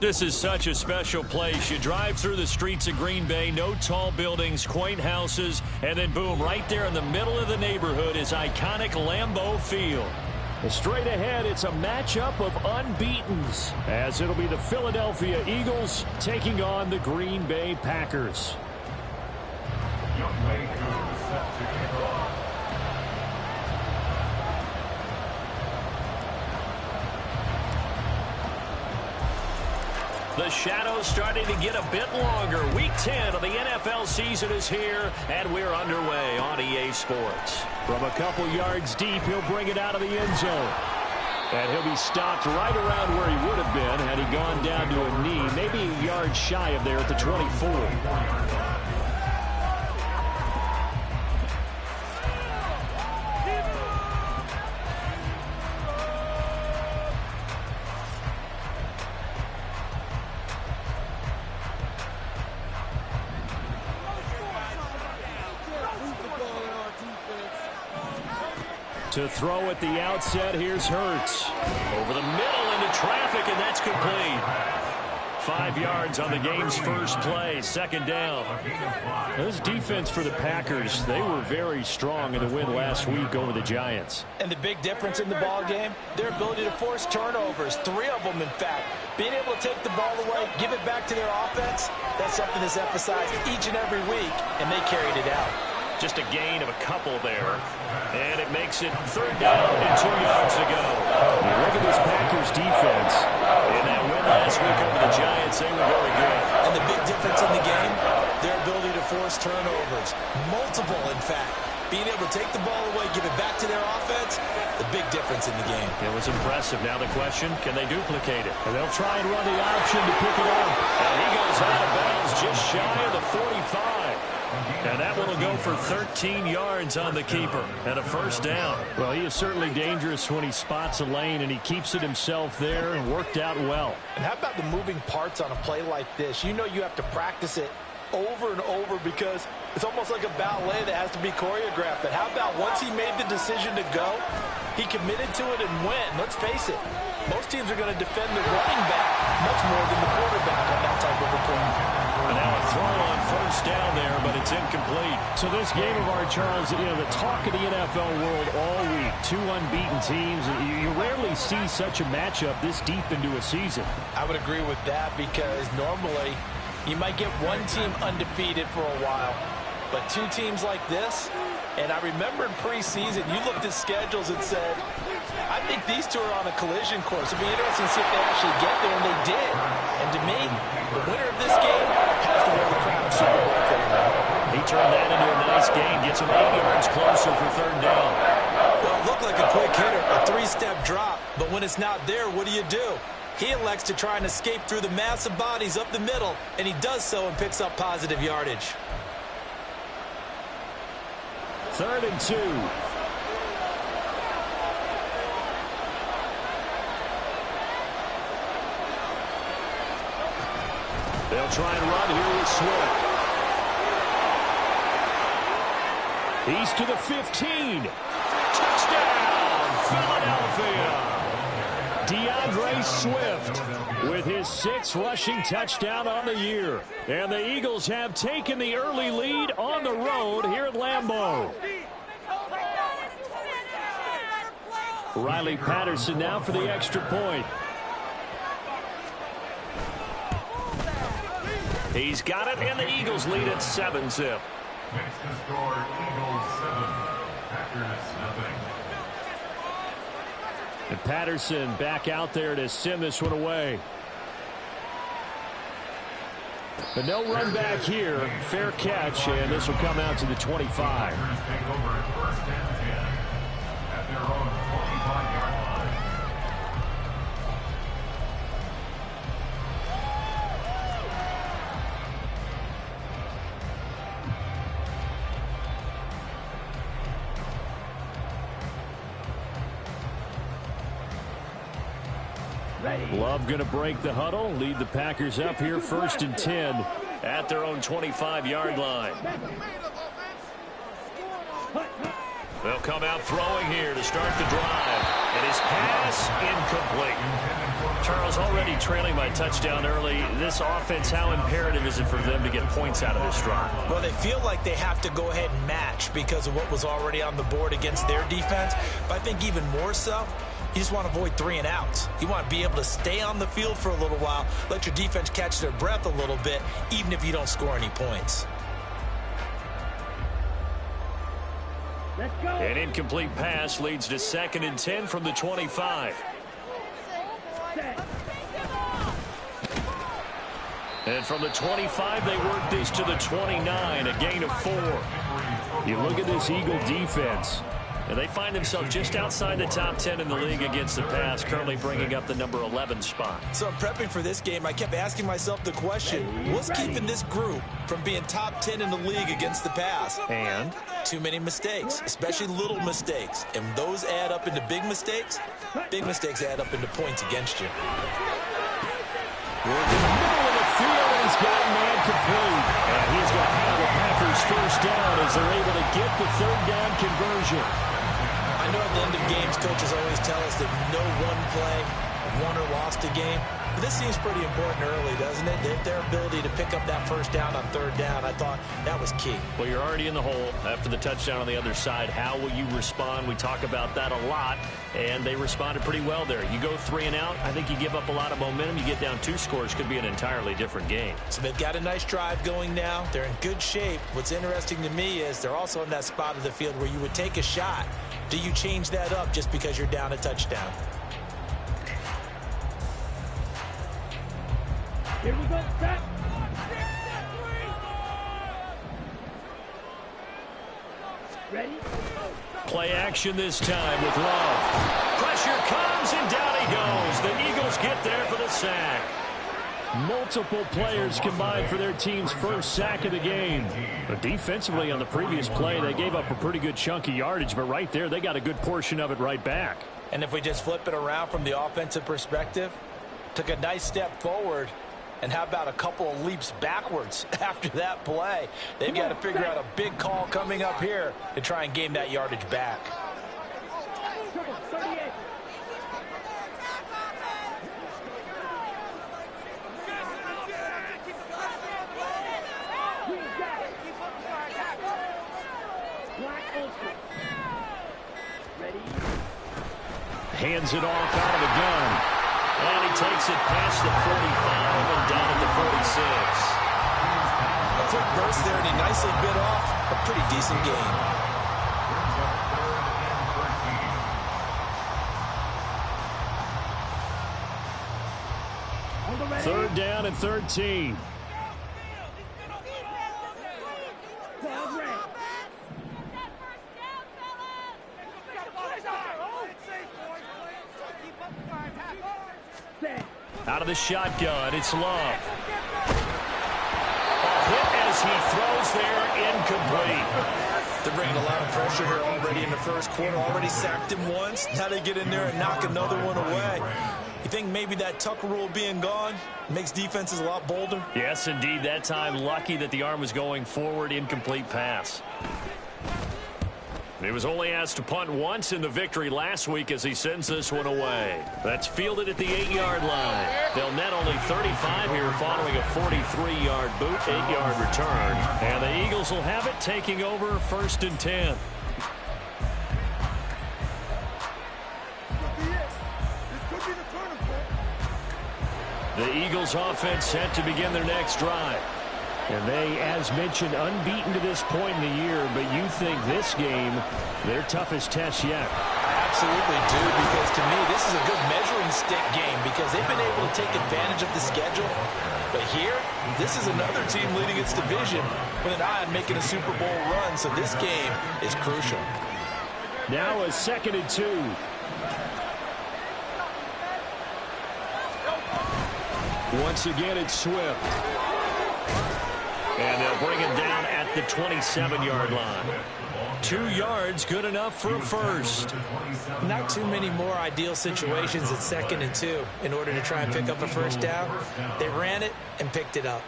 This is such a special place. You drive through the streets of Green Bay, no tall buildings, quaint houses, and then boom, right there in the middle of the neighborhood is iconic Lambeau Field. Straight ahead, it's a matchup of unbeatens, as it'll be the Philadelphia Eagles taking on the Green Bay Packers. The shadow's starting to get a bit longer. Week 10 of the NFL season is here, and we're underway on EA Sports. From a couple yards deep, he'll bring it out of the end zone. And he'll be stopped right around where he would have been had he gone down to a knee, maybe a yard shy of there at the 24. To throw at the outset, here's Hurts. Over the middle into traffic, and that's complete. 5 yards on the game's first play, second down. This defense for the Packers, they were very strong in the win last week over the Giants. And the big difference in the ball game, their ability to force turnovers, 3 of them in fact. Being able to take the ball away, give it back to their offense, that's something that's emphasized each and every week, and they carried it out. Just a gain of a couple there. And it makes it third down and 2 yards to go. Look at this Packers defense. In that win last week over the Giants, they were very good. And the big difference in the game, their ability to force turnovers. Multiple, in fact. Being able to take the ball away, give it back to their offense, the big difference in the game. It was impressive. Now the question, can they duplicate it? And they'll try and run the option to pick it up. And he goes out of bounds just shy of the 45. And that one will go for 13 yards on the keeper and a first down. Well, he is certainly dangerous when he spots a lane, and he keeps it himself there and worked out well. And how about the moving parts on a play like this? You know you have to practice it over and over because it's almost like a ballet that has to be choreographed. But how about once he made the decision to go, he committed to it and went. Let's face it, most teams are going to defend the running back much more than the quarterback on that type of a play. And now a throw on first down there, but it's incomplete. So this game of ours, Charles, you know, the talk of the NFL world all week, 2 unbeaten teams. You rarely see such a matchup this deep into a season. I would agree with that because normally you might get one team undefeated for a while, but 2 teams like this, and I remember in preseason, you looked at schedules and said, I think these 2 are on a collision course. It'll be interesting to see if they actually get there, and they did. And to me, the winner of this game has to wear the crown Super Bowl favorite. He turned that into a nice gain, gets him 8 yards closer for third down. Well, it looked like a quick hitter, a 3-step drop, but when it's not there, what do? He elects to try and escape through the massive bodies up the middle, and he does so and picks up positive yardage. 3rd and 2. They'll try and run here with Swift. He's to the 15. Touchdown, Philadelphia. DeAndre Swift with his 6th rushing touchdown on the year. And the Eagles have taken the early lead on the road here at Lambeau. Riley Patterson now for the extra point. He's got it, and the Eagles lead at 7-zip. Makes the score Eagles 7, Packers nothing. And Patterson back out there to send this one away. But no run back here. Fair catch, and this will come out to the 25. Packers take over at 1st and 10 at their own 25-yard line. Love going to break the huddle, lead the Packers up here 1st and 10 at their own 25-yard line. They'll come out throwing here to start the drive. And his pass incomplete. Charles, already trailing by touchdown early. This offense, how imperative is it for them to get points out of this drive? Well, they feel like they have to go ahead and match because of what was already on the board against their defense. But I think even more so, you just want to avoid 3 and outs. You want to be able to stay on the field for a little while, let your defense catch their breath a little bit, even if you don't score any points. An incomplete pass leads to 2nd and 10 from the 25. And from the 25, they work this to the 29, a gain of 4. You look at this Eagle defense, and they find themselves just outside the top 10 in the league against the pass, currently bringing up the number 11 spot. So I'm prepping for this game. I kept asking myself the question, what's keeping this group from being top 10 in the league against the pass? And too many mistakes, especially little mistakes. And those add up into big mistakes. Big mistakes add up into points against you. He's got man complete. And he's going to have the Packers first down as they're able to get the 3rd down conversion. I know at the end of games, coaches always tell us that no one play won or lost a game. But this seems pretty important early, doesn't it? Their ability to pick up that first down on 3rd down, I thought that was key. Well, you're already in the hole after the touchdown on the other side. How will you respond? We talk about that a lot, and they responded pretty well there. You go 3 and out, I think you give up a lot of momentum. You get down 2 scores, could be an entirely different game. So they've got a nice drive going now. They're in good shape. What's interesting to me is they're also in that spot of the field where you would take a shot. Do you change that up just because you're down a touchdown? Here we go, step. Ready? Play action this time with Love. Pressure comes, and down he goes. The Eagles get there for the sack. Multiple players combined for their team's first sack of the game. But defensively on the previous play, they gave up a pretty good chunk of yardage, but right there, they got a good portion of it right back. And if we just flip it around from the offensive perspective, took a nice step forward, and how about a couple of leaps backwards after that play? They've got to figure out a big call coming up here to try and gain that yardage back. Hands it off out of the gun. And he takes it past the 45 and down at the 46. A quick burst there, and he nicely bit off a pretty decent gain. 3rd down and 13. Out of the shotgun, it's Love. A hit as he throws there, incomplete. They're bringing a lot of pressure here already in the first quarter. Already sacked him once. Now they get in there and knock another one away. You think maybe that Tucker rule being gone makes defenses a lot bolder? Yes, indeed. That time, lucky that the arm was going forward, incomplete pass. He was only asked to punt once in the victory last week as he sends this one away. That's fielded at the 8-yard line. They'll net only 35 here following a 43-yard boot, 8-yard return. And the Eagles will have it, taking over 1st and 10. The Eagles offense set to begin their next drive. And they, as mentioned, unbeaten to this point in the year, but you think this game, their toughest test yet. I absolutely do, because to me, this is a good measuring stick game because they've been able to take advantage of the schedule. But here, this is another team leading its division with an eye on making a Super Bowl run, so this game is crucial. Now a 2nd and 2. Once again, it's Swift. And they'll bring it down at the 27-yard line. 2 yards, good enough for a first. Not too many more ideal situations at 2nd and 2 in order to try and pick up a first down. They ran it and picked it up.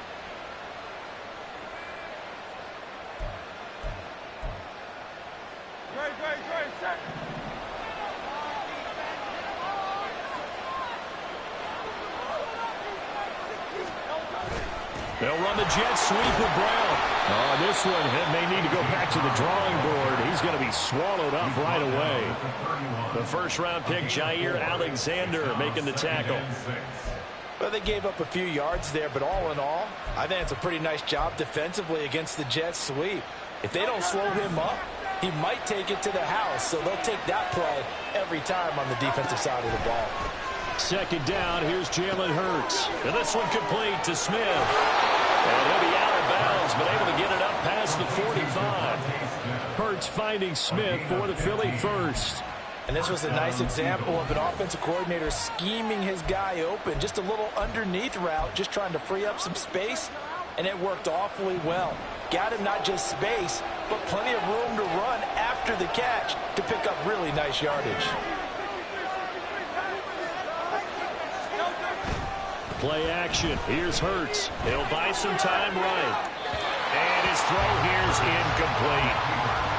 They'll run the jet sweep with Brown. This one may need to go back to the drawing board. He's going to be swallowed up right away. The first-round pick, Jair Alexander, making the tackle. Well, they gave up a few yards there, but all in all, I think it's a pretty nice job defensively against the jet sweep. If they don't slow him up, he might take it to the house, so they'll take that play every time on the defensive side of the ball. Second down, here's Jalen Hurts. And this one complete to Smith. And he'll be out of bounds, but able to get it up past the 45. Hurts finding Smith for the Philly first. And this was a nice example of an offensive coordinator scheming his guy open. Just a little underneath route, just trying to free up some space, and it worked awfully well. Got him not just space, but plenty of room to run after the catch to pick up really nice yardage. Play action. Here's Hurts. He'll buy some time right. And his throw here's incomplete.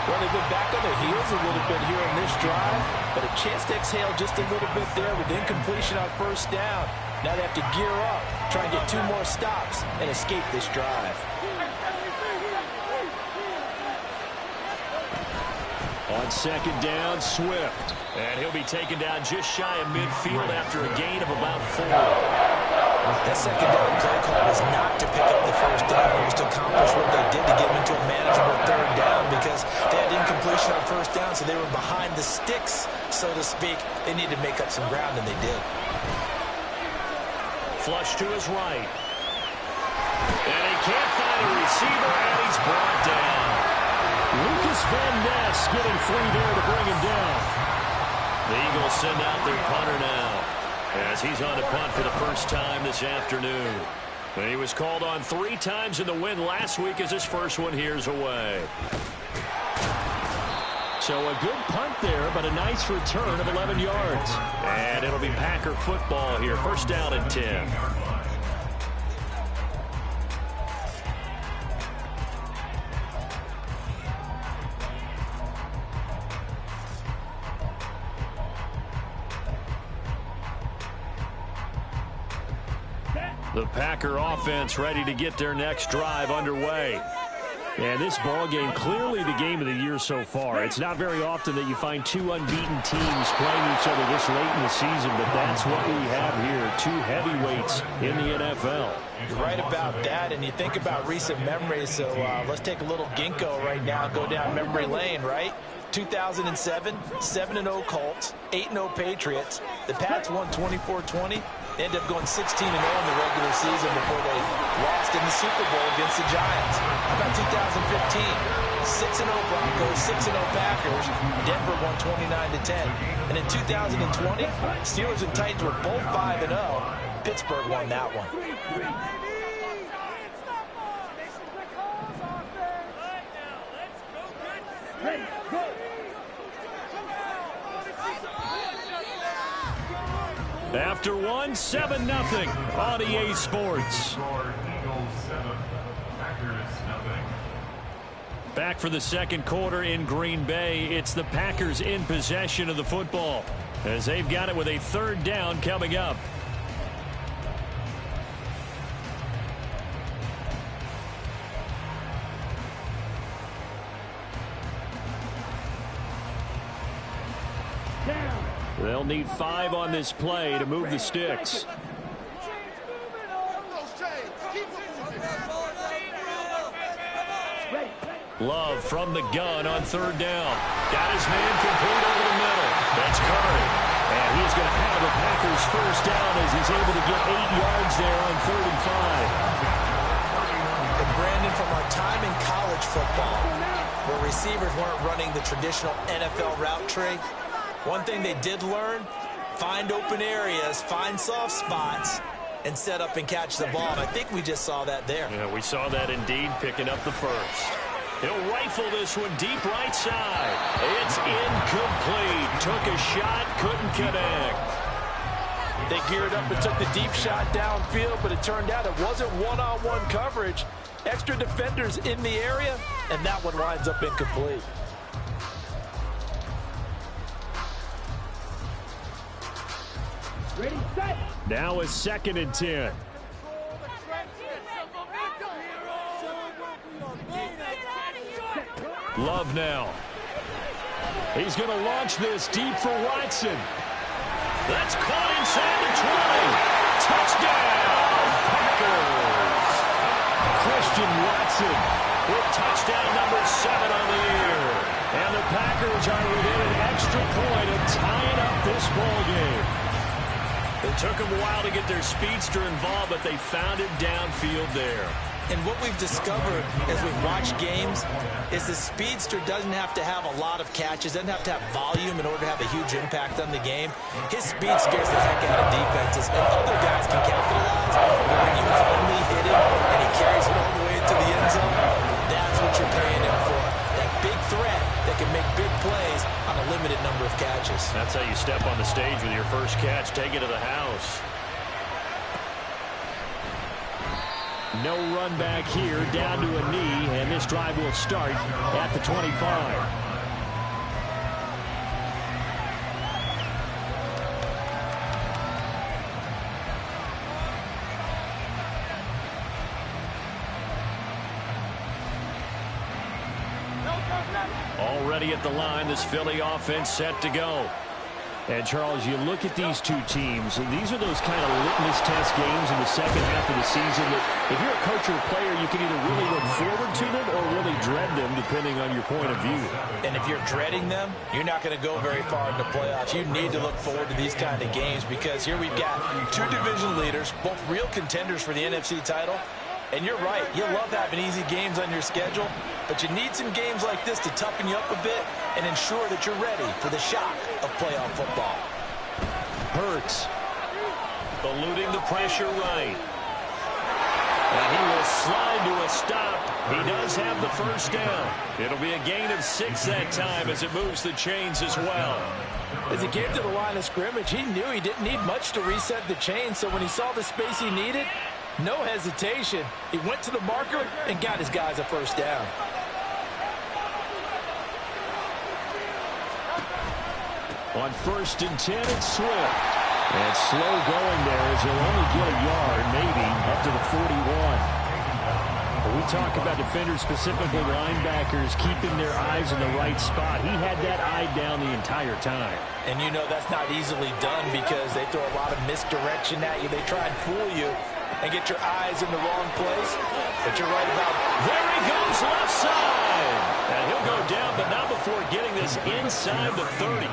Well, they've been back on their heels a little bit here on this drive, but a chance to exhale just a little bit there with incompletion on first down. Now they have to gear up, try and get 2 more stops, and escape this drive. On second down, Swift. And he'll be taken down just shy of midfield after a gain of about 4. That second down play call was not to pick up the first down. It was to accomplish what they did to get them into a manageable third down because they had incompletion on first down, so they were behind the sticks, so to speak. They needed to make up some ground, and they did. Flush to his right. And he can't find a receiver, and he's brought down. Lucas Van Ness getting free there to bring him down. The Eagles send out their punter now, as he's on to punt for the first time this afternoon. And he was called on 3 times in the win last week as his first one here's away. So a good punt there, but a nice return of 11 yards. And it'll be Packer football here. First down and 10. The Packer offense ready to get their next drive underway. And this ball game, clearly the game of the year so far. It's not very often that you find 2 unbeaten teams playing each other this late in the season, but that's what we have here, 2 heavyweights in the NFL. You're right about that, and you think about recent memories, so let's take a little ginkgo right now and go down memory lane, right? 2007, 7-0 Colts, 8-0 Patriots. The Pats won 24-20. They ended up going 16-0 in the regular season before they lost in the Super Bowl against the Giants. How about 2015? 6-0 Broncos, 6-0 Packers. Denver won 29-10. And in 2020, Steelers and Titans were both 5-0. Pittsburgh won that one. After 1, 7-0 on EA Sports. Back for the second quarter in Green Bay. It's the Packers in possession of the football as they've got it with a third down coming up. They'll need 5 on this play to move the sticks. Love from the gun on third down. Got his man complete over the middle. That's Curry. And he's going to have the Packers first down as he's able to get 8 yards there on 3rd and 5. And Brandon, from our time in college football, where receivers weren't running the traditional NFL route tree, one thing they did learn, find open areas, find soft spots, and set up and catch the ball. And I think we just saw that there. Yeah, we saw that indeed, picking up the first. He'll rifle this one deep right side. It's incomplete. Took a shot, couldn't connect. They geared up and took the deep shot downfield, but it turned out it wasn't one-on-one coverage. Extra defenders in the area, and that one winds up incomplete. Ready, set. Now is 2nd and 10. Love now. He's going to launch this deep for Watson. That's caught inside the 20. Touchdown, Packers. Christian Watson with touchdown number 7 on the year. And the Packers are within an extra point of tying up this ball game. It took them a while to get their speedster involved, but they found it downfield there. And what we've discovered as we've watched games is the speedster doesn't have to have a lot of catches, doesn't have to have volume in order to have a huge impact on the game. His speed scares the heck out of defenses, and other guys can capitalize. But when you finally hit him and he carries it all the way into the end zone, that's what you're paying him for. That big threat that can make big plays on a limited number of catches. That's how you step on the stage with your first catch. Take it to the house. No run back here, down to a knee, and this drive will start at the 25. Already at the line, this Philly offense set to go. And, Charles, you look at these two teams, and these are those kind of litmus test games in the second half of the season that if you're a coach or a player, you can either really look forward to them or really dread them, depending on your point of view. And if you're dreading them, you're not going to go very far in the playoffs. You need to look forward to these kind of games because here we've got two division leaders, both real contenders for the NFC title. And you're right, you love having easy games on your schedule, but you need some games like this to toughen you up a bit and ensure that you're ready for the shock of playoff football. Hurts eluding the pressure right. And he will slide to a stop. He does have the first down. It'll be a gain of 6 that time as it moves the chains as well. As he came to the line of scrimmage, he knew he didn't need much to reset the chain, so when he saw the space he needed, no hesitation. He went to the marker and got his guys a first down. On 1st and 10, it's Swift. And slow going there as he'll only get a yard, maybe, up to the 41. We talk about defenders, specifically linebackers, keeping their eyes in the right spot. He had that eye down the entire time. And you know that's not easily done because they throw a lot of misdirection at you. They try and fool you and get your eyes in the wrong place. But you're right about, there he goes left side. And he'll go down, but not before getting this inside the 30.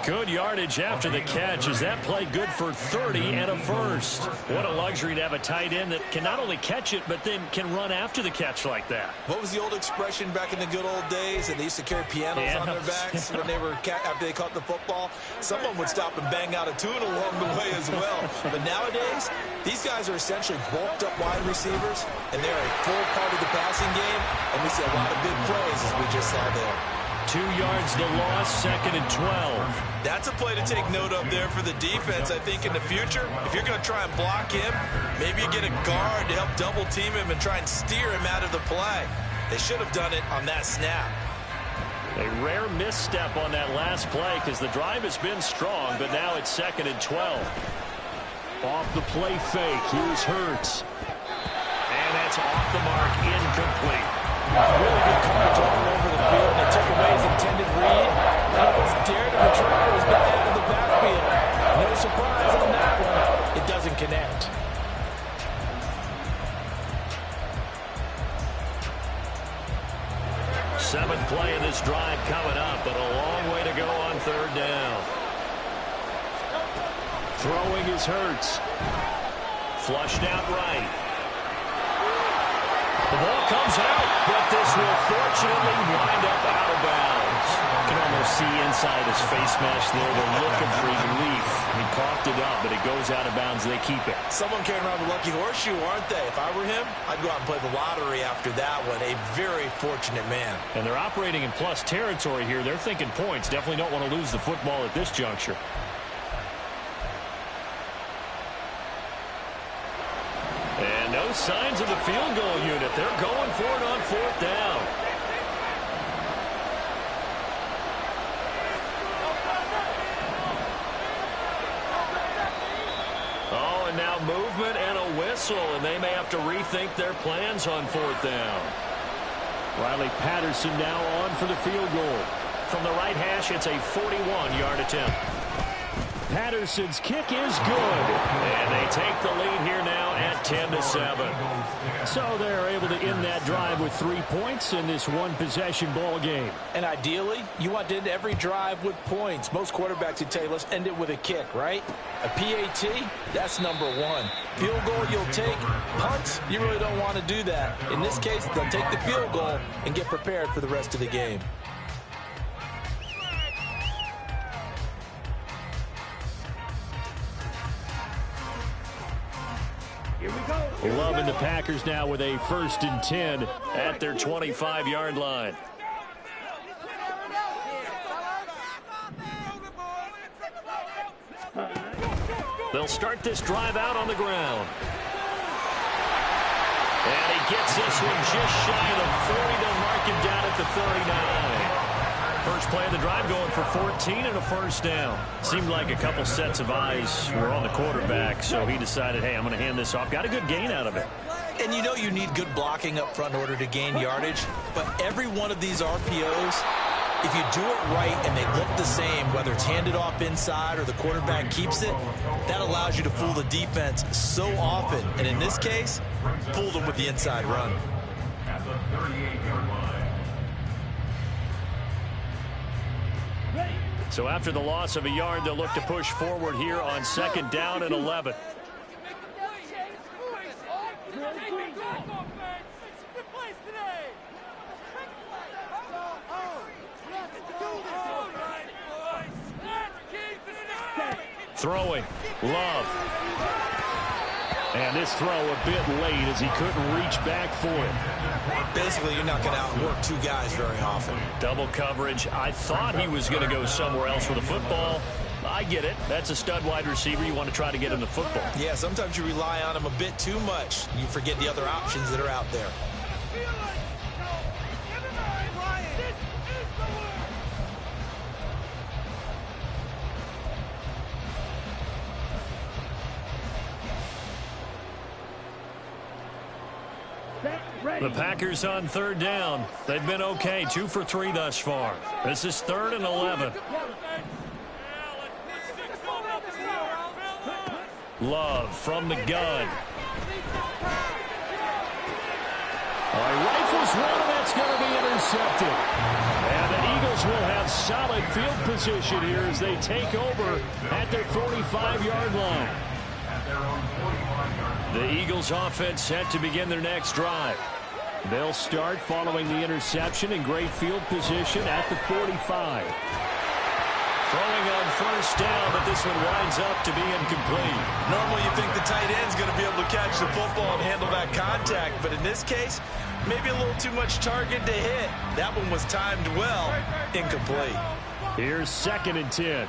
Good yardage after the catch as that play good for 30 and a first. What a luxury to have a tight end that can not only catch it, but then can run after the catch like that. What was the old expression back in the good old days? And they used to carry pianos on their backs when they were after they caught the football. Someone would stop and bang out a tune along the way as well. But nowadays, these guys are essentially bulked up wide receivers, and they're a full part of the passing game. And we see a lot of big plays as we just saw there. 2 yards the loss, 2nd and 12. That's a play to take note of there for the defense, I think, in the future. If you're going to try and block him, maybe you get a guard to help double-team him and try and steer him out of the play. They should have done it on that snap. A rare misstep on that last play because the drive has been strong, but now it's 2nd and 12. Off the play fake, here's Hurts. And that's off the mark, incomplete. Really good coverage all over the field, and it took away his intended read. And almost dared him to try his guy out of the backfield. No surprise on that one. It doesn't connect. Seventh play of this drive coming up, but a long way to go on 3rd down. Throwing is Hurts. Flushed out right. The ball comes out, but this will fortunately wind up out of bounds. You can almost see inside his face mask there the look of relief. He coughed it up, but it goes out of bounds. They keep it. Someone carrying around the lucky horseshoe, aren't they? If I were him, I'd go out and play the lottery after that one. A very fortunate man. And they're operating in plus territory here. They're thinking points. Definitely don't want to lose the football at this juncture. And no signs of the field goal unit. They're going for it on 4th down. Oh, and now movement and a whistle, and they may have to rethink their plans on 4th down. Riley Patterson now on for the field goal. From the right hash, it's a 41-yard attempt. Patterson's kick is good. And they take the lead here now at 10-7. So they're able to end that drive with 3 points in this one-possession ball game. And ideally, you want to end every drive with points. Most quarterbacks would tell you, let's end it with a kick, right? A PAT, that's number one. Field goal you'll take. Punts, you really don't want to do that. In this case, they'll take the field goal and get prepared for the rest of the game. Here we go. Loving the Packers now with a 1st and 10 at their 25-yard line. They'll start this drive out on the ground. And he gets this one just shy of the 40. They'll mark him down at the 39. First play of the drive going for 14 and a 1st down. Seemed like a couple sets of eyes were on the quarterback, so he decided, hey, I'm going to hand this off. Got a good gain out of it. And you know you need good blocking up front in order to gain yardage, but every one of these RPOs, if you do it right and they look the same, whether it's handed off inside or the quarterback keeps it, that allows you to fool the defense so often. And in this case, fool them with the inside run. At the 38-yard line. So after the loss of a yard, they'll look to push forward here on 2nd down and 11. Throwing, Love. And this throw a bit late as he couldn't reach back for it. Basically, you're not going to outwork two guys very often. Double coverage. I thought he was going to go somewhere else with the football. I get it. That's a stud wide receiver. You want to try to get him the football. Yeah, sometimes you rely on him a bit too much. You forget the other options that are out there. The Packers on 3rd down. They've been okay, 2 for 3 thus far. This is 3rd and 11. Love from the gun. Rifles one, and that's going to be intercepted. And the Eagles will have solid field position here as they take over at their 45-yard line. The Eagles offense set to begin their next drive. They'll start following the interception in great field position at the 45. Throwing on 1st down, but this one winds up to be incomplete. Normally you think the tight end's going to be able to catch the football and handle that contact, but in this case, maybe a little too much target to hit. That one was timed well, incomplete. Here's 2nd and 10.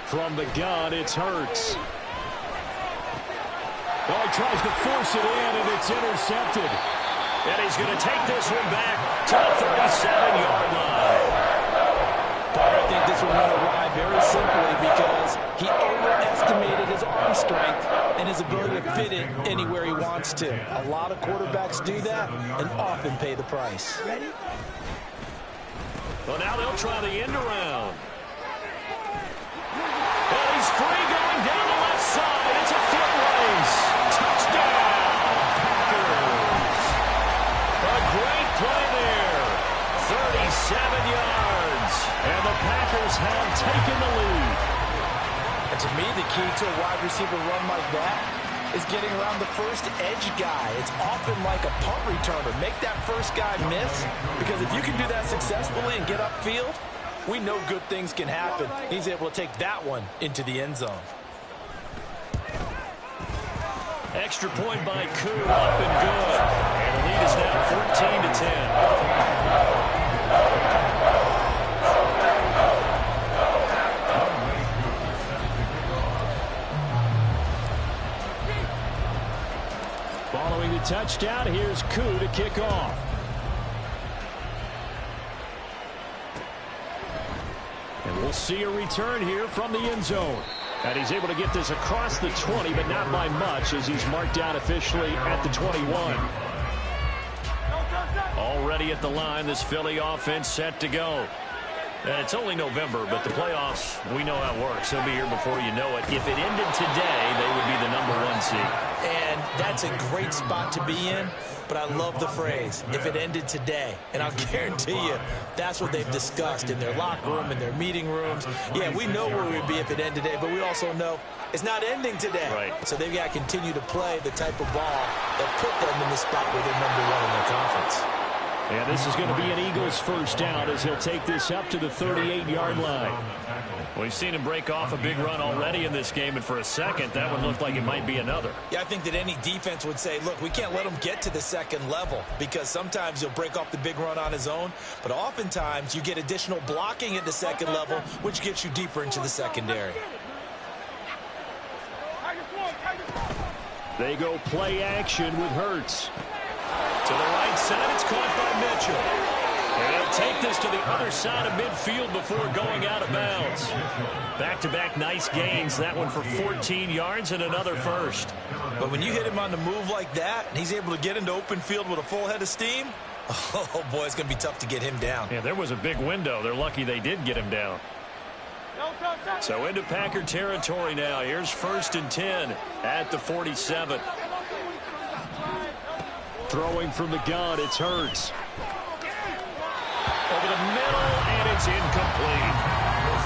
From the gun, it's Hurts. Oh, he tries to force it in, and it's intercepted. And he's going to take this one back to the 37-yard line. I think this one went awry very simply because he overestimated his arm strength and his ability to fit it anywhere he wants to. A lot of quarterbacks do that and often pay the price. Well, now they'll try the end around. And he's free going down the left side. It's a foot race. Touchdown, Packers. A great play there. 37 yards. And the Packers have taken the lead. And to me, the key to a wide receiver run like that is getting around the first edge guy. It's often like a punt returner. Make that first guy miss, because if you can do that successfully and get upfield, we know good things can happen. He's able to take that one into the end zone. Extra point by Koo, up and good. And the lead is now 14-10. Following the touchdown, here's Koo to kick off. And we'll see a return here from the end zone. And he's able to get this across the 20, but not by much, as he's marked down officially at the 21. Already at the line, this Philly offense set to go. And it's only November, but the playoffs, we know how it works. They'll be here before you know it. If it ended today, they would be the #1 seed. And that's a great spot to be in, but I love the phrase, if it ended today. And I'll guarantee you, that's what they've discussed in their locker room, in their meeting rooms. Yeah, we know where we'd be if it ended today, but we also know it's not ending today. Right. So they've got to continue to play the type of ball that put them in the spot where they're #1 in their conference. And this is going to be an Eagles first down as he'll take this up to the 38-yard line. We've seen him break off a big run already in this game, and for a second, that one looked like it might be another. Yeah, I think that any defense would say, look, we can't let him get to the second level because sometimes he'll break off the big run on his own, but oftentimes you get additional blocking at the second level, which gets you deeper into the secondary. They go play action with Hurts. To the right side, it's caught by Mitchell. And he'll take this to the other side of midfield before going out of bounds. Back-to-back nice gains. That one for 14 yards and another first. But when you hit him on the move like that, and he's able to get into open field with a full head of steam, oh, boy, it's going to be tough to get him down. Yeah, there was a big window. They're lucky they did get him down. So into Packer territory now. Here's 1st and 10 at the 47. Throwing from the gun, it's Hurts. Over the middle, and it's incomplete.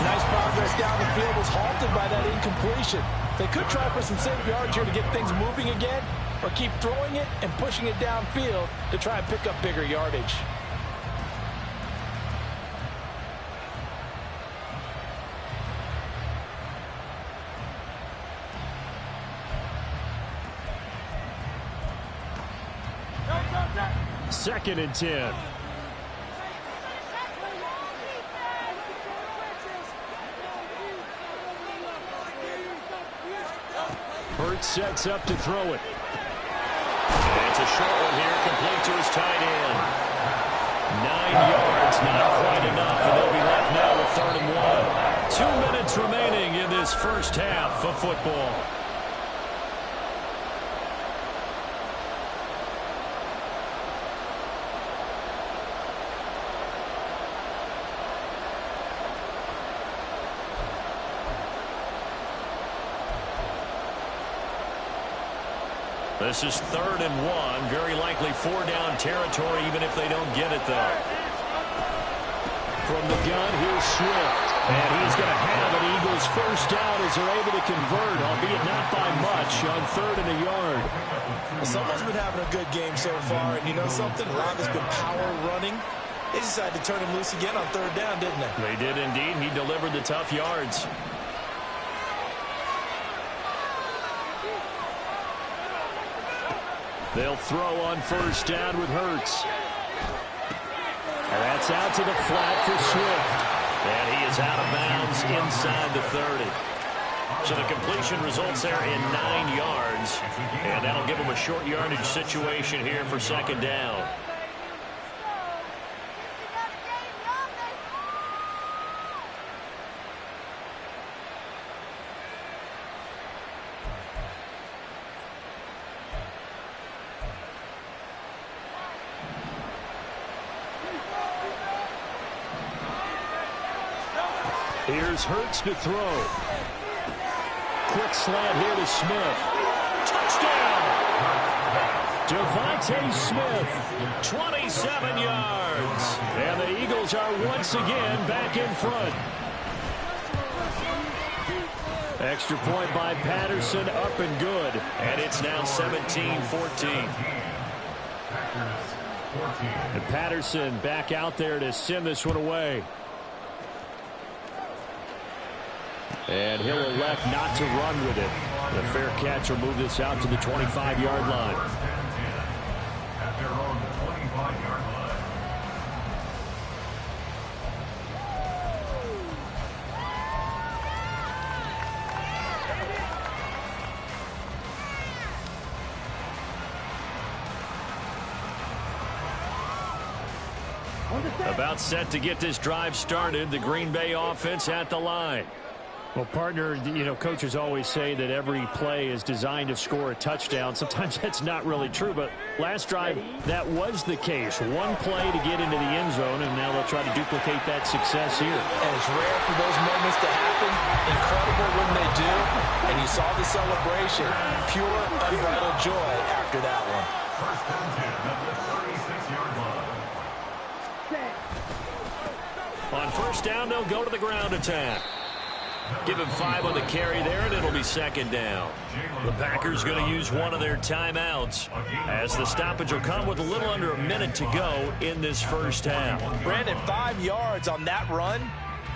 Nice progress down the field, was halted by that incompletion. They could try for some safe yards here to get things moving again, or keep throwing it and pushing it downfield to try and pick up bigger yardage. Second and 10. Hurts sets up to throw it. And it's a short one here, complete to his tight end. 9 yards, not quite enough, and they'll be left now with 3rd and 1. 2 minutes remaining in this first half of football. This is 3rd and 1. Very likely 4-down territory, even if they don't get it, though. From the gun, here's Swift. And he's going to have an Eagles first down as they're able to convert, albeit not by much, on 3rd and a yard. Well, someone's been having a good game so far, and you know something? A lot of it's been power running. They decided to turn him loose again on 3rd down, didn't they? They did indeed. He delivered the tough yards. They'll throw on 1st down with Hurts. And that's out to the flat for Swift. And he is out of bounds inside the 30. So the completion results there in 9 yards. And that'll give him a short yardage situation here for 2nd down. Here's Hurts to throw. Quick slant here to Smith. Touchdown! Devontae Smith, 27 yards. And the Eagles are once again back in front. Extra point by Patterson, up and good. And it's now 17-14. And Patterson back out there to send this one away. And he'll elect not to run with it. The fair catch will move this out to the 25-yard line. At their own 25-yard line. About set to get this drive started. The Green Bay offense at the line. Well, partner, you know, coaches always say that every play is designed to score a touchdown. Sometimes that's not really true, but last drive, that was the case. One play to get into the end zone, and now they'll try to duplicate that success here. And it's rare for those moments to happen. Incredible when they do. And you saw the celebration. Pure, unbridled joy after that one. First and 10 at the 36-yard line. On first down, they'll go to the ground attack. Give him 5 on the carry there, and it'll be second down. The Packers going to use one of their timeouts as the stoppage will come with a little under a minute to go in this first half. Brandon, 5 yards on that run.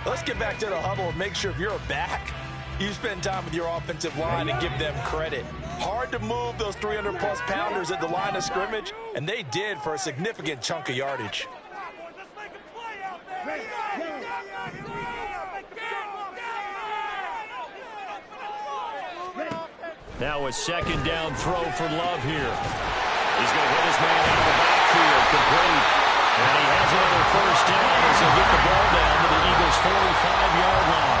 Let's get back to the huddle and make sure if you're a back, you spend time with your offensive line and give them credit. Hard to move those 300-plus pounders at the line of scrimmage, and they did for a significant chunk of yardage. Now a second down throw for Love here. He's going to hit his man out of the backfield, complete. And he has another first down as he'll get the ball down to the Eagles' 45-yard line.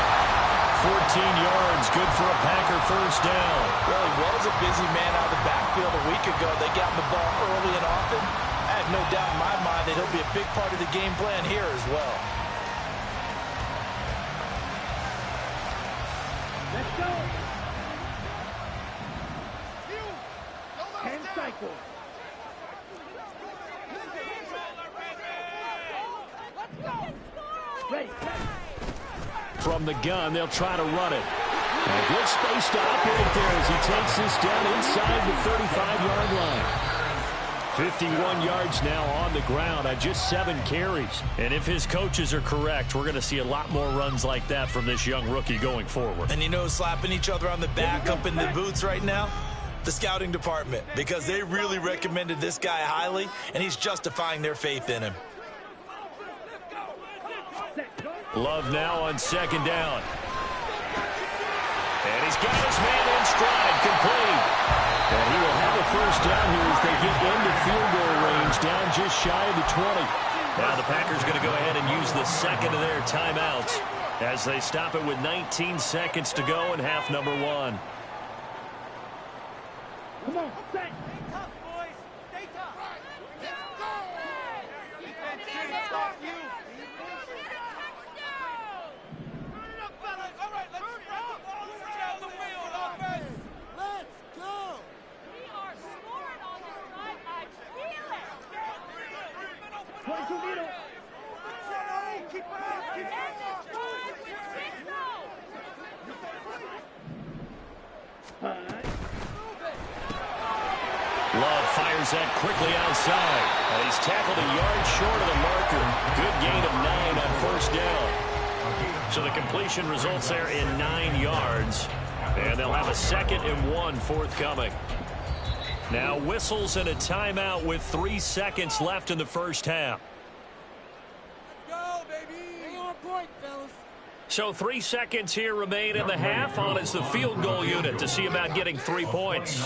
14 yards, good for a Packer first down. Well, he was a busy man out of the backfield a week ago. They got the ball early and often. I have no doubt in my mind that he'll be a big part of the game plan here as well. Let's go. 10 cycles. Ready. From the gun, they'll try to run it. A good space to operate there as he takes this down inside the 35-yard line. 51 yards now on the ground on just 7 carries. And if his coaches are correct, we're going to see a lot more runs like that from this young rookie going forward. And you know, slapping each other on the back up in the boots right now? The scouting department, because they really recommended this guy highly, and he's justifying their faith in him. Love now on second down. And he's got his man in stride, complete. And he will have a first down here as they get into field goal range, down just shy of the 20. Now the Packers going to go ahead and use the second of their timeouts as they stop it with 19 seconds to go in half number 1. Come on, set. Stay tough, boys. Stay tough. Let's go. Defense can't stop you. Turn it up, fellas. All right, let's spread the ball around the field, offense. Let's go. We are scoring on this drive. I feel it. 22 middle. Keep it up. Keep it up. All right. Love fires that quickly outside. And he's tackled a yard short of the marker. Good gain of 9 on first down. So the completion results there in 9 yards. And they'll have a 2nd and 1 forthcoming. Now whistles and a timeout with 3 seconds left in the first half. Go, baby. Stay on point, fellas. So 3 seconds here remain in the half. On is the field goal unit to see about getting 3 points.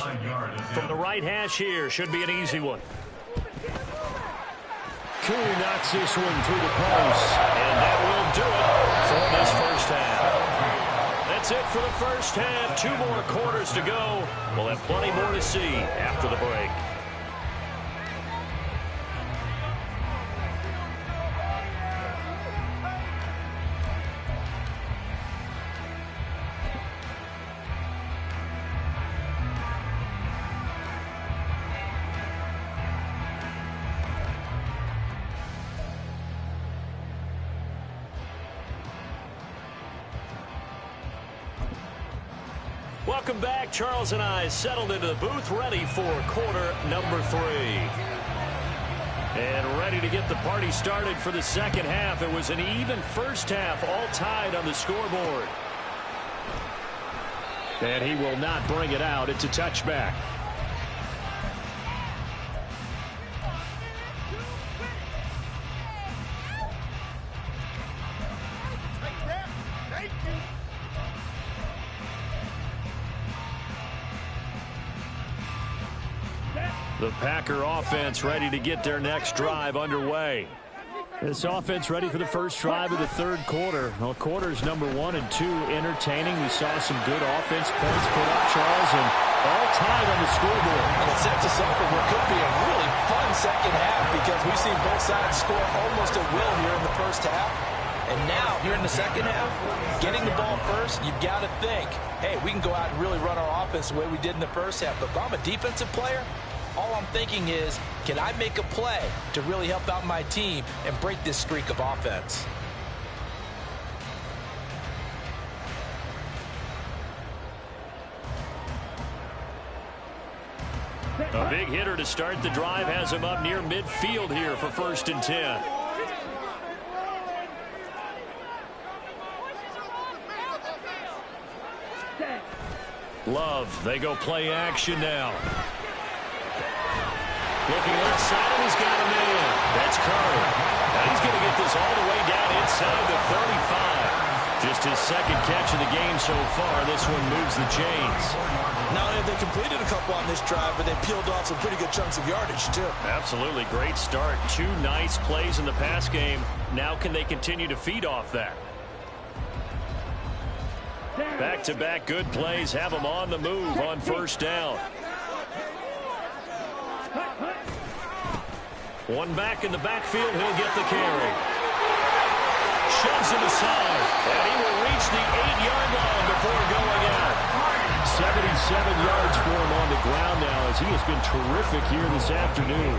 From the right hash here, should be an easy one. Koo knocks this one through the post. And that will do it for this first half. That's it for the first half. 2 more quarters to go. We'll have plenty more to see after the break. Welcome back. Charles and I settled into the booth, ready for quarter number 3. And ready to get the party started for the second half. It was an even first half, all tied on the scoreboard. And he will not bring it out. It's a touchback. The Packer offense ready to get their next drive underway. This offense ready for the first drive of the third quarter. Well, quarters number 1 and 2 entertaining. We saw some good offense points put up, Charles, and all tied on the scoreboard. And it sets us up for what could be a really fun second half because we've seen both sides score almost at will here in the first half. And now, here in the second half, getting the ball first, you've got to think, hey, we can go out and really run our offense the way we did in the first half. But if I'm a defensive player, all I'm thinking is, can I make a play to really help out my team and break this streak of offense? A big hitter to start the drive has him up near midfield here for 1st and 10. Love, they go play action now. Looking left side, and he's got a man. That's Curry. Now he's going to get this all the way down inside the 35. Just his second catch of the game so far. This one moves the chains. Not only have they completed a couple on this drive, but they peeled off some pretty good chunks of yardage, too. Absolutely. Great start. 2 nice plays in the pass game. Now can they continue to feed off that? Back-to-back good plays have them on the move on 1st down. One back in the backfield. He'll get the carry. Shoves him aside. And he will reach the 8-yard line before going out. 77 yards for him on the ground now as he has been terrific here this afternoon.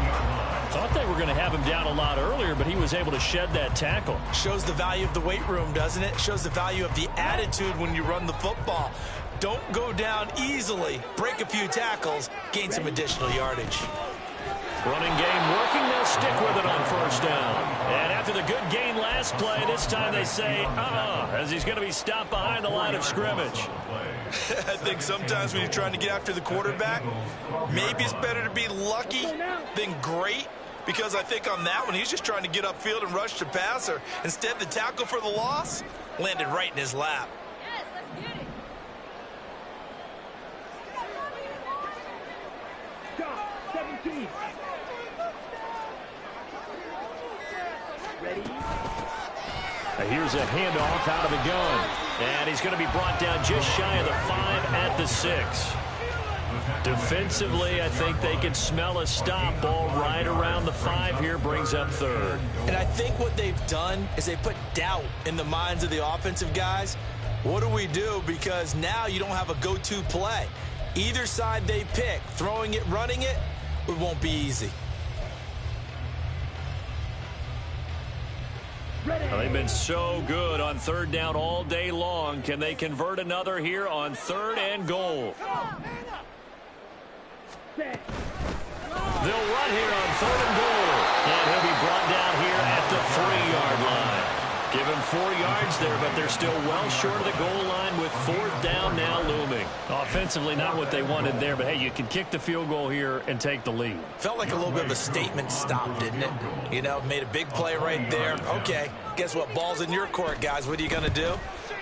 Thought they were going to have him down a lot earlier, but he was able to shed that tackle. Shows the value of the weight room, doesn't it? Shows the value of the attitude when you run the football. Don't go down easily. Break a few tackles. Gain some additional yardage. Running game working. They'll stick with it on 1st down. And after the good gain last play, this time they say, as he's going to be stopped behind the line of scrimmage. I think sometimes when you're trying to get after the quarterback, maybe it's better to be lucky than great. Because I think on that one, he's just trying to get upfield and rush the passer. Instead, the tackle for the loss landed right in his lap. Yes, let's get it. Stop. 17. Ready? Here's a handoff out of the gun. And he's going to be brought down just shy of the 5 at the 6. Defensively, I think they can smell a stop. Ball right around the 5 here, brings up 3rd. And I think what they've done is they put doubt in the minds of the offensive guys. What do we do? Because now you don't have a go-to play. Either side they pick, throwing it, running it, it won't be easy. Well, they've been so good on 3rd down all day long. Can they convert another here on 3rd and goal? They'll run here on 3rd and goal. And he'll be brought down here at the 3-yard line. Give him 4 yards there, but they're still well short of the goal line with 4th down now looming. Offensively, not what they wanted there, but hey, you can kick the field goal here and take the lead. Felt like a little bit of a statement stop, didn't it? You know, made a big play right there. Okay, guess what? Ball's in your court, guys. What are you going to do?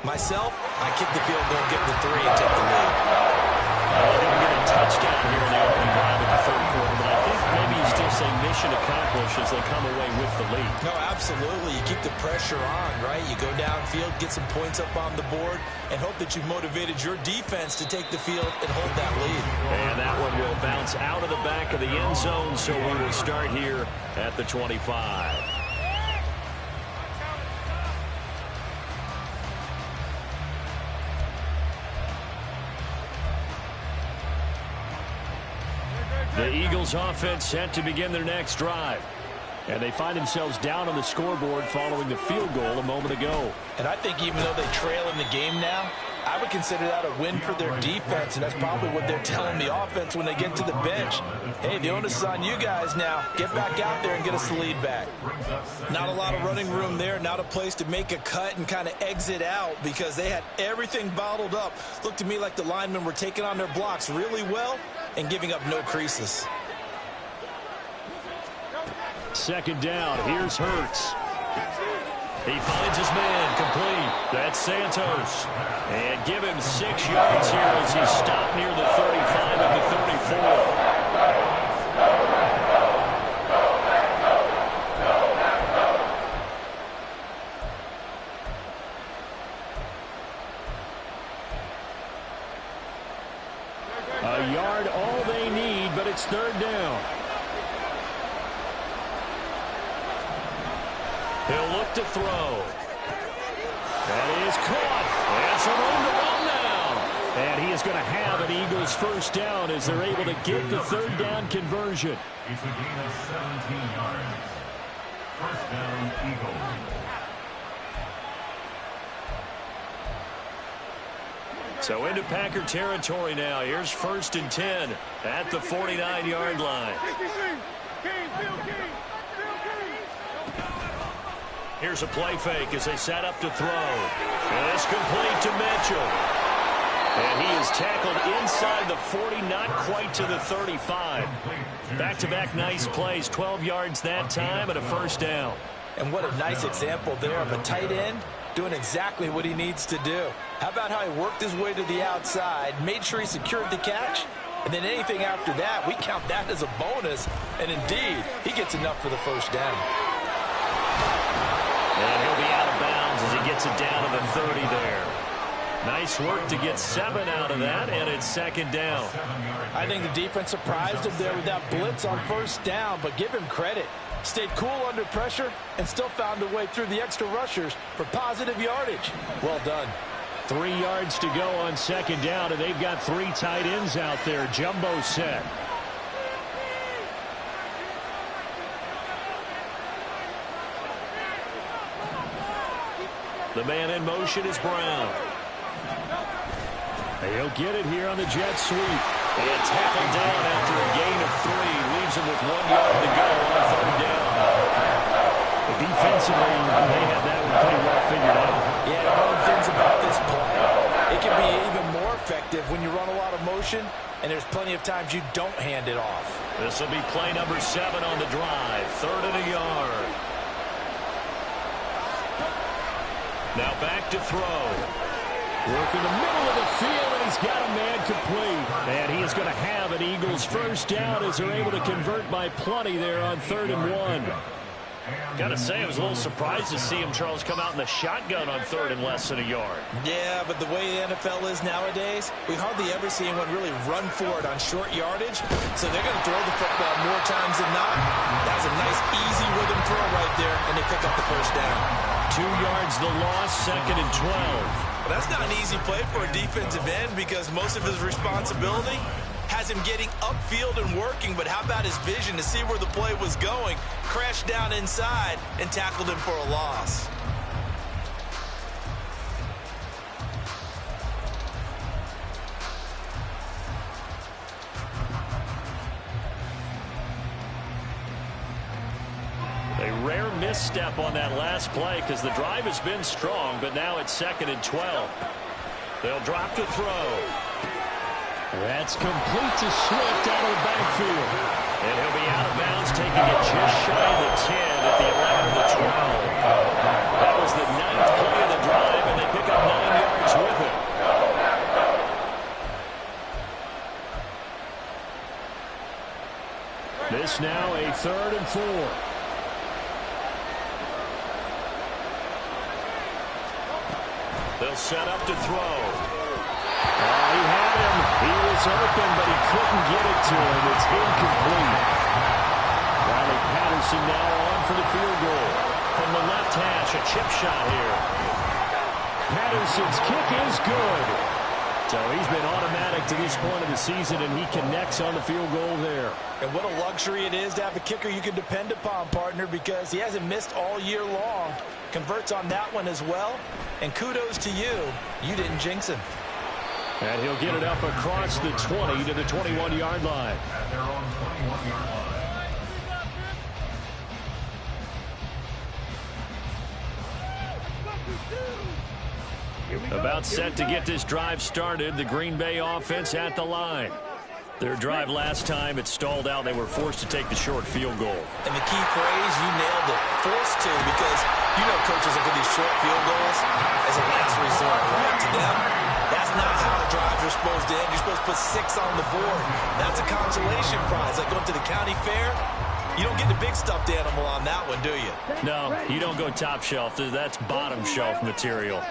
Myself, I kick the field goal, get the 3, and take the lead. They're going to get a touchdown here in the opening drive of the 3rd quarter, but I think maybe you still say mission accomplished as they come away with the lead. No, absolutely. You keep the pressure on, right? You go downfield, get some points up on the board, and hope that you've motivated your defense to take the field and hold that lead. And that one will bounce out of the back of the end zone, so we will start here at the 25. The Eagles offense set to begin their next drive. And they find themselves down on the scoreboard following the field goal a moment ago. And I think even though they trail in the game now, I would consider that a win for their defense, and that's probably what they're telling the offense when they get to the bench. Hey, the onus is on you guys now. Get back out there and get us the lead back. Not a lot of running room there, not a place to make a cut and kind of exit out because they had everything bottled up. Looked to me like the linemen were taking on their blocks really well and giving up no creases. 2nd down, here's Hurts. He finds his man, complete. That's Santos. And give him 6 yards here as he's stopped near the 35 of the 34. yard, all they need, but it's third down. He'll look to throw. That is caught. That's a room to run now. And he is going to have an Eagles first down as they're able to get the third down conversion. It's a gain of 17 yards. First down, Eagles. So into Packer territory now. Here's 1st and 10 at the 49-yard line. Here's a play fake as they set up to throw. And it's complete to Mitchell. And he is tackled inside the 40, not quite to the 35. Back-to-back nice plays, 12 yards that time and a first down. And what a nice example there of a tight end doing exactly what he needs to do. How about how he worked his way to the outside, made sure he secured the catch, and then anything after that, we count that as a bonus. And indeed, he gets enough for the first down. And he'll be out of bounds as he gets it down to the 30 there. Nice work to get 7 out of that, and it's second down. I think the defense surprised him there with that blitz on first down, but give him credit. Stayed cool under pressure and still found a way through the extra rushers for positive yardage. Well done. 3 yards to go on second down, and they've got 3 tight ends out there. Jumbo set. The man in motion is Brown. He'll get it here on the jet sweep. And tackled down after a gain of 3. Leaves him with 1 yard to go on third down. Defensively, they have that one pretty well figured out. Yeah, one of the things about this play, it can be even more effective when you run a lot of motion, and there's plenty of times you don't hand it off. This will be play number 7 on the drive. 3rd and a yard. Now back to throw. Work in the middle of the field, and he's got a man complete. And he is going to have an Eagles first down as they're able to convert by plenty there on 3rd and 1. Got to say, I was a little surprised to see him, Charles, come out in the shotgun on 3rd and less than a yard. Yeah, but the way the NFL is nowadays, we hardly ever see anyone really run for it on short yardage. So they're going to throw the football more times than not. That was a nice, easy rhythm throw right there, and they pick up the first down. 2 yards the loss, 2nd and 12. Well, that's not an easy play for a defensive end because most of his responsibility has him getting upfield and working, but how about his vision to see where the play was going, crashed down inside, and tackled him for a loss. A rare misstep on that last play because the drive has been strong, but now it's 2nd and 12. They'll drop to throw. That's complete to Swift out of the backfield. And he'll be out of bounds, taking it just shy of the 10 at the 11 of the 12. That was the 9th play of the drive, and they pick up 9 yards with it. This now a 3rd and 4. They'll set up to throw. He had him. He was open, but he couldn't get it to him. It's incomplete. Riley Patterson now on for the field goal. From the left hash, a chip shot here. Patterson's kick is good. So he's been automatic to this point of the season, and he connects on the field goal there. And what a luxury it is to have a kicker you can depend upon, partner, because he hasn't missed all year long. Converts on that one as well. And kudos to you. You didn't jinx him. And he'll get it up across the 20 to the 21-yard line. At their own 21-yard line. About set to get this drive started. The Green Bay offense at the line. Their drive last time, it stalled out. They were forced to take the short field goal. And the key phrase, you nailed it. Forced to, because you know coaches look at these short field goals as a last resort, right? To them, that's not how the drives are supposed to end. You're supposed to put 6 on the board. That's a consolation prize. Like going to the county fair, you don't get the big stuffed animal on that one, do you? No, you don't go top shelf. That's bottom shelf material.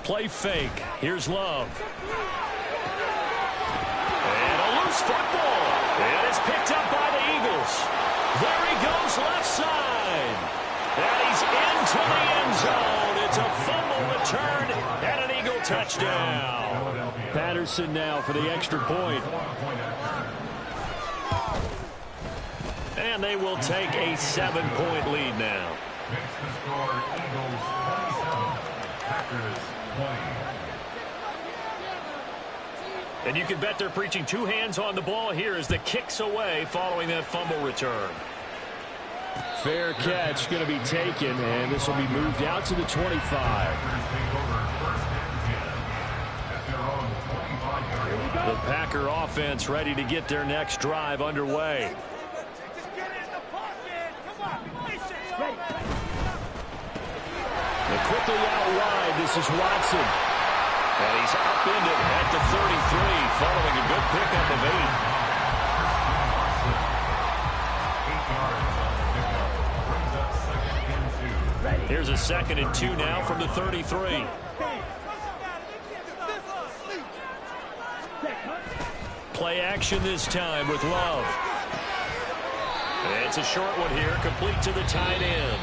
play fake. Here's Love. And a loose football. And it's picked up by the Eagles. There he goes left side. And he's into the end zone. It's a fumble return and an Eagle touchdown. Patterson now for the extra point. And they will take a 7-point lead now. Makes the score Eagles 27, Packers 20. And you can bet they're preaching two hands on the ball here as the kick's away following that fumble return. Fair catch going to be taken, and this will be moved out to the 25. The Packer offense ready to get their next drive underway. And quickly out wide, this is Watson. And he's upended at the 33, following a good pickup of 8. Here's a 2nd and 2 now from the 33. Play action this time with Love. And it's a short one here, complete to the tight end.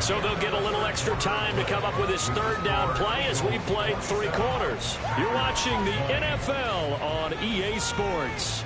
So they'll get a little extra time to come up with this 3rd down play as we played 3 quarters. You're watching the NFL on EA Sports.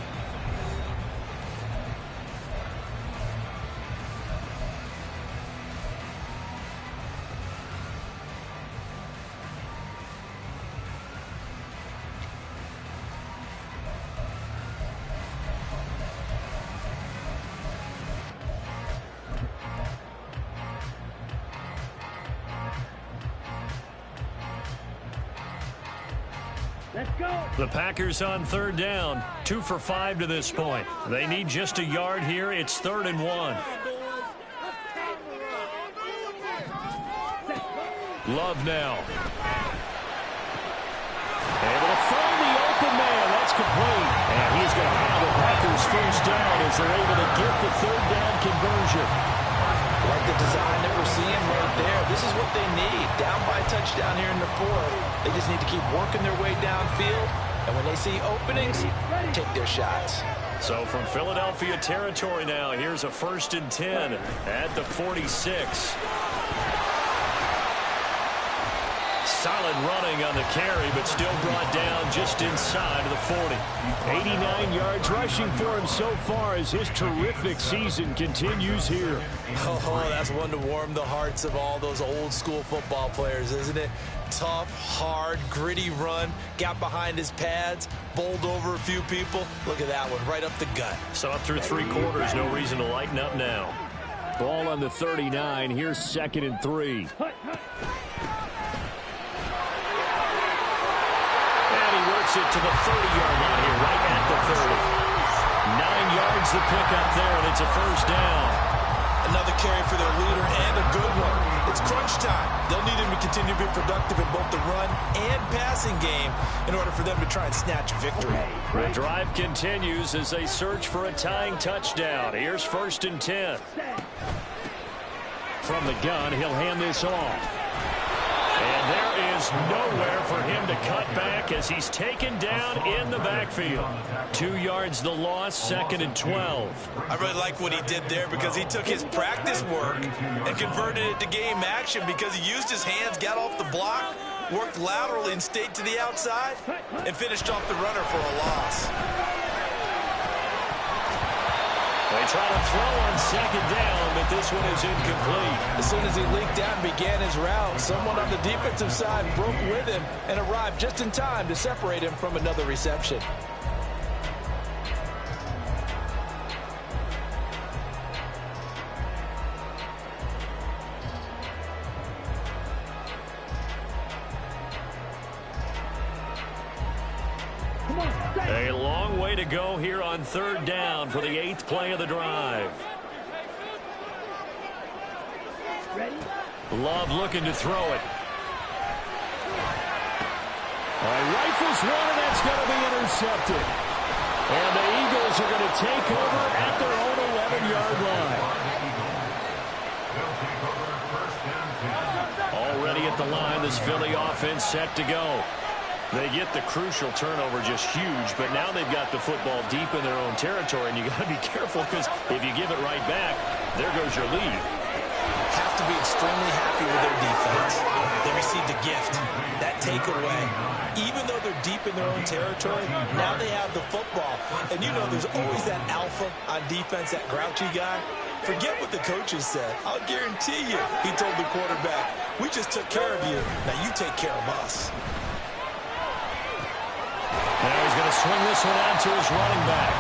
Let's go. The Packers on 3rd down, 2 for 5 to this point. They need just a yard here. It's 3rd and 1. Love now. Able to find the open man. That's complete. And he's going to have the Packers first down as they're able to get the 3rd down conversion. Like the design that we're seeing right there. This is what they need. Down by a touchdown here in the 4th. They just need to keep working their way downfield. And when they see openings, take their shots. So from Philadelphia territory now, here's a 1st and 10 at the 46. Solid running on the carry, but still brought down just inside of the 40. 89 yards rushing for him so far as his terrific season continues here. Oh, that's one to warm the hearts of all those old school football players, isn't it? Tough, hard, gritty run, got behind his pads, bowled over a few people. Look at that one, right up the gut. So up through 3 quarters, no reason to lighten up now. Ball on the 39, here's 2nd and 3. It to the 30-yard line here, right at the 30. 9 yards the pickup there, and it's a 1st down. Another carry for their leader, and a good one. It's crunch time. They'll need him to continue to be productive in both the run and passing game in order for them to try and snatch a victory. The drive continues as they search for a tying touchdown. Here's 1st and 10. From the gun, he'll hand this off. And there is nowhere for him to cut back as he's taken down in the backfield. 2 yards the loss, 2nd and 12. I really like what he did there because he took his practice work and converted it to game action because he used his hands, got off the block, worked laterally and stayed to the outside, and finished off the runner for a loss. They try to throw on 2nd down, but this one is incomplete. As soon as he leaked out and began his route, someone on the defensive side broke with him and arrived just in time to separate him from another reception. A long way to go here on 3rd down for the 8th play of the drive. Love looking to throw it. Rifles one, and that's going to be intercepted. And the Eagles are going to take over at their own 11-yard line. Already at at the line. This Philly offense set to go. They get the crucial turnover, just huge, but now they've got the football deep in their own territory, and you got to be careful because if you give it right back, there goes your lead. Have to be extremely happy with their defense. They received a gift, that takeaway. Even though they're deep in their own territory, now they have the football. And you know there's always that alpha on defense, that grouchy guy. Forget what the coaches said. I'll guarantee you, he told the quarterback, we just took care of you. Now you take care of us. Now he's going to swing this one out to his running back.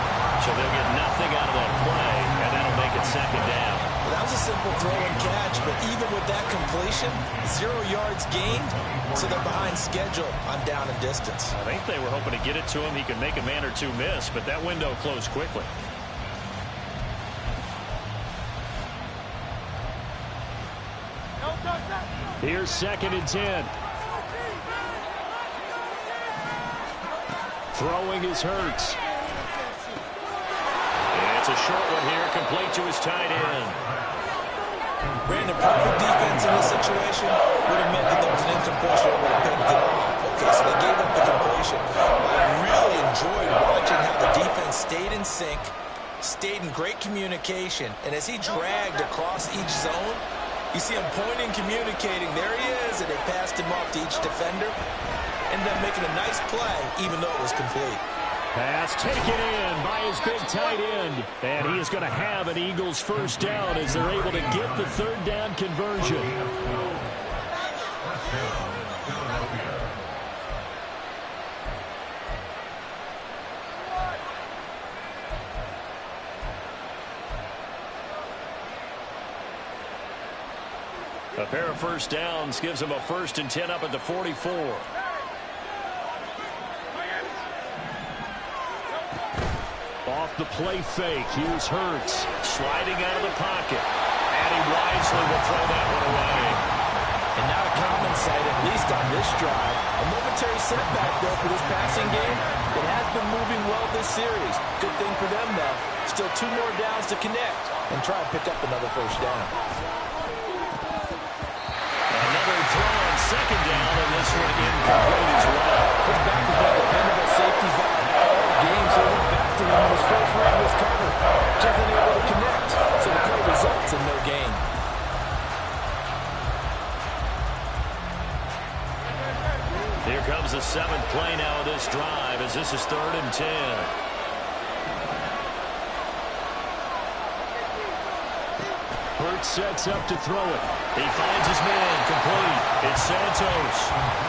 So they'll get nothing out of that play, and that'll make it second down. Well, that was a simple throw and catch, but even with that completion, 0 yards gained, so they're behind schedule on down and distance. I think they were hoping to get it to him. He could make a man or two miss, but that window closed quickly. Here's 2nd and 10. Throwing is Hurts. It's a short one here, complete to his tight end. Brandon, perfect defense in this situation would have meant that there was an incompletion that would have picked it off. Okay, so they gave up the completion. I really enjoyed watching how the defense stayed in sync, stayed in great communication, and as he dragged across each zone, you see him pointing, communicating. There he is, and they passed him off to each defender. Ended up making a nice play, even though it was complete. Pass taken in by his big tight end. And he is going to have an Eagles first down as they're able to get the 3rd down conversion. A pair of first downs gives them a 1st and 10 up at the 44. Off the play fake, here's Hurts. Sliding out of the pocket. And he wisely will throw that one away. And not a common sight, at least on this drive. A momentary setback, though, for this passing game. It has been moving well this series. Good thing for them, though. Still 2 more downs to connect and try to pick up another first down. Another throw on 2nd down, and this one incomplete as well. His back has been a dependable safety back all game, so we're back to him. His first round was covered. Just unable to connect, so the play results in no gain. Here comes the 7th play now of this drive as this is 3rd and 10. Hurts sets up to throw it. He finds his man complete. It's Santos.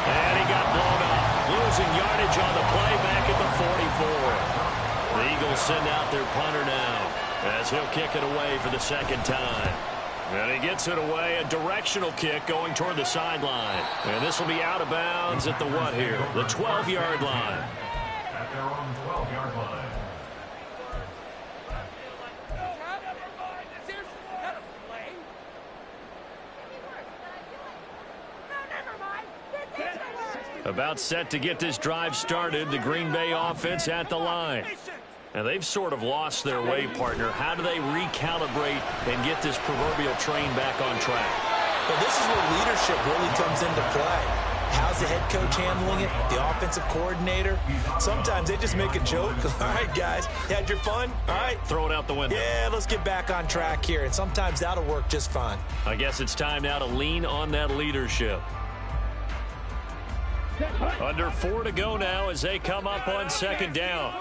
And he got blown up. Losing yardage on the play back at the 44. The Eagles send out their punter now as he'll kick it away for the 2nd time. And he gets it away, a directional kick going toward the sideline. And this will be out of bounds at the what here? The 12-yard line. At their own 12-yard line. About set to get this drive started, the Green Bay offense at the line. And they've sort of lost their way, partner. How do they recalibrate and get this proverbial train back on track? Well, this is where leadership really comes into play. How's the head coach handling it? The offensive coordinator? Sometimes they just make a joke. All right, guys, had your fun? All right. Throw it out the window. Yeah, let's get back on track here. And sometimes that'll work just fine. I guess it's time now to lean on that leadership. Under 4 to go now as they come up on 2nd down.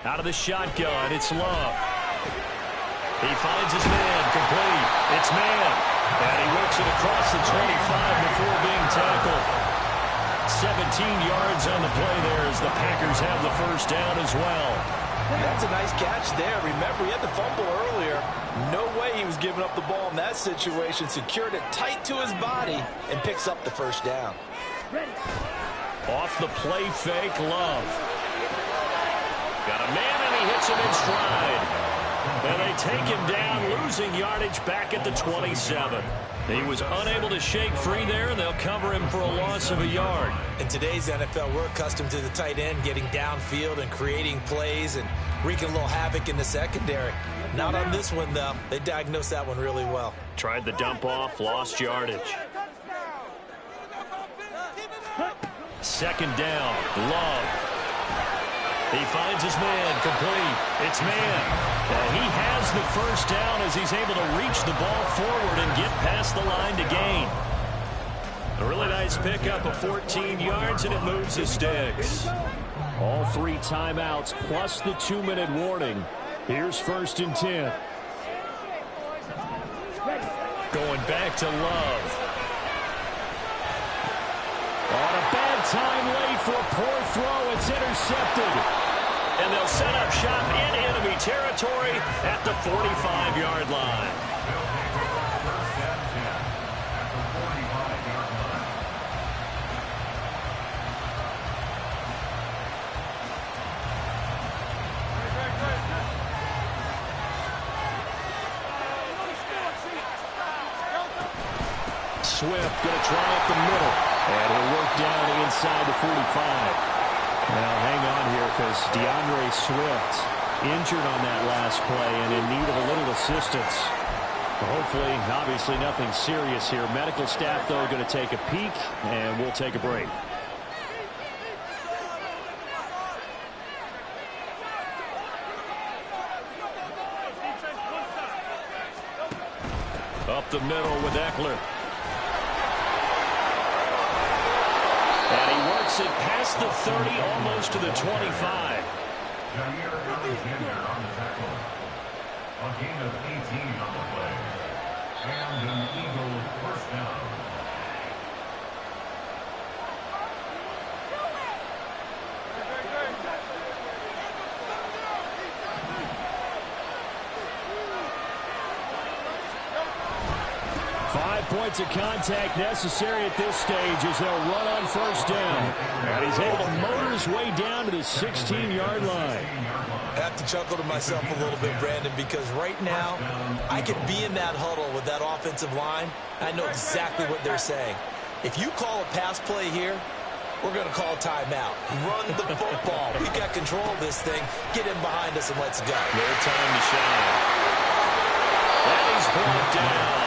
Out of the shotgun, it's Love. He finds his man, complete. It's Man. And he works it across the 25 before being tackled. 17 yards on the play there as the Packers have the first down as well. That's a nice catch there. Remember, he had the fumble earlier. No way he was giving up the ball in that situation. Secured it tight to his body and picks up the first down. Off the play fake, Love. Got a man and he hits him in stride. And they take him down, losing yardage back at the 27. He was unable to shake free there, and they'll cover him for a loss of a yard. In today's NFL, we're accustomed to the tight end getting downfield and creating plays and wreaking a little havoc in the secondary. Not on this one, though. They diagnosed that one really well. Tried the dump off, lost yardage. Second down, Love. He finds his man, complete. It's Man. And he has the first down as he's able to reach the ball forward and get past the line to gain. A really nice pickup of 14 yards, and it moves the sticks. All 3 timeouts plus the 2-minute warning. Here's 1st and 10. Going back to Love. On a bad time late for a poor throw. It's intercepted. And they'll set up shop in enemy territory at the 45-yard line. Swift going to try up the middle. And he'll work down inside the 45. Now, hang on here because DeAndre Swift injured on that last play and in need of a little assistance. Hopefully, obviously nothing serious here. Medical staff, though, going to take a peek, and we'll take a break. Up the middle with Eckler. And he works it past the 30, almost to the 25. Jair Alexander on the tackle. A gain of 18 on the play. And an Eagles first down. Points of contact necessary at this stage as they'll run on first down. And he's able to motor his way down to the 16-yard line. I have to chuckle to myself a little bit, Brandon, because right now I could be in that huddle with that offensive line. I know exactly what they're saying. If you call a pass play here, we're going to call a timeout. Run the football. We got control of this thing. Get in behind us and let's go. No time to shine. And he's brought down.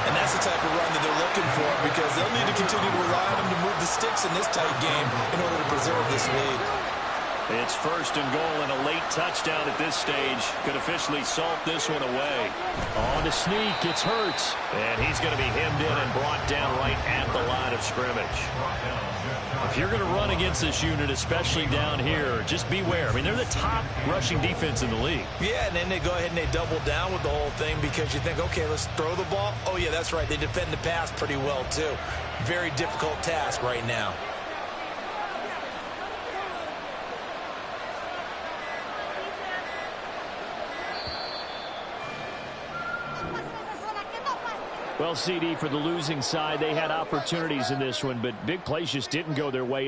And that's the type of run that they're looking for because they'll need to continue to rely on them to move the sticks in this tight game in order to preserve this lead. It's 1st and goal and a late touchdown at this stage. Could officially salt this one away. On to sneak. It's Hurts. And he's going to be hemmed in and brought down right at the line of scrimmage. If you're going to run against this unit, especially down here, just beware. I mean, they're the top rushing defense in the league. Yeah, and then they go ahead and they double down with the whole thing because you think, okay, let's throw the ball. Oh, yeah, that's right. They defend the pass pretty well, too. Very difficult task right now. Well, CD, for the losing side, they had opportunities in this one, but big plays just didn't go their way.